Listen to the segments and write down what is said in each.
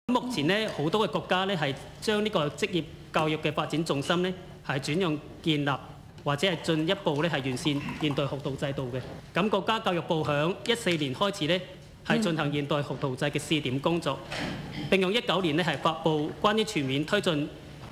目前咧，好多嘅國家咧係將呢個職業教育嘅發展重心咧係轉向建立或者係進一步咧係完善現代學徒制度嘅。咁國家教育部響14年開始咧係進行現代學徒制嘅試點工作，並用19年咧係發布關於全面推進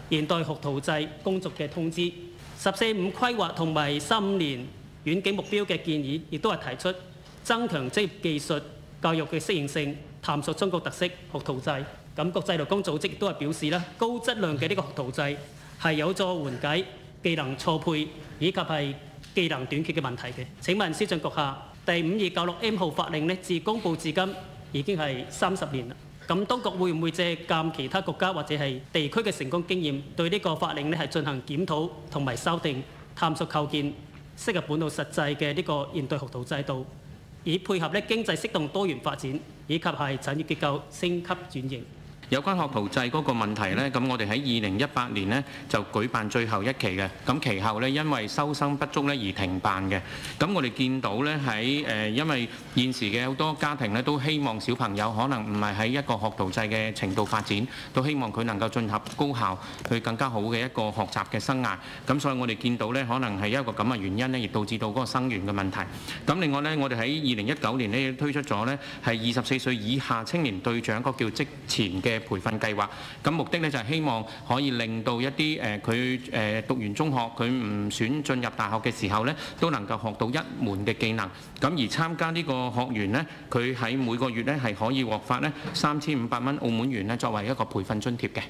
現代學徒制工作嘅通知。14.5規劃同埋35年遠景目標嘅建議，亦都係提出增強職業技術教育嘅適應性，探索中國特色學徒制。咁國際勞工組織亦都係表示啦，高質量嘅呢個學徒制係有助緩解技能錯配以及係技能短缺嘅問題嘅。請問司長閣下，第5296M 號法令呢，自公佈至今已經係30年啦。咁當局會唔會借鑑其他國家或者係地區嘅成功經驗，對呢個法令呢係進行檢討同埋修訂，探索構建適合本土實際嘅呢個現代學徒制度，以配合呢經濟適動多元發展，以及係產業結構升級轉型？有關學徒制嗰個問題呢，咁我哋喺2018年呢就舉辦最後一期嘅，咁其後呢，因為收生不足呢而停辦嘅。咁我哋見到呢，喺因為現時嘅好多家庭呢都希望小朋友可能唔係喺一個學徒制嘅程度發展，都希望佢能夠進入高校去更加好嘅一個學習嘅生涯。咁所以我哋見到呢，可能係一個咁嘅原因呢，亦導致到嗰個生源嘅問題。咁另外呢，我哋喺2019年呢推出咗呢係24歲以下青年隊長嗰個叫職前嘅培訓計劃，咁目的咧就係希望可以令到一啲佢讀完中學佢唔選進入大學嘅時候咧，都能夠學到一門嘅技能。咁而參加呢個學員咧，佢喺每個月咧係可以獲發咧3500蚊澳門元咧作為一個培訓津貼嘅。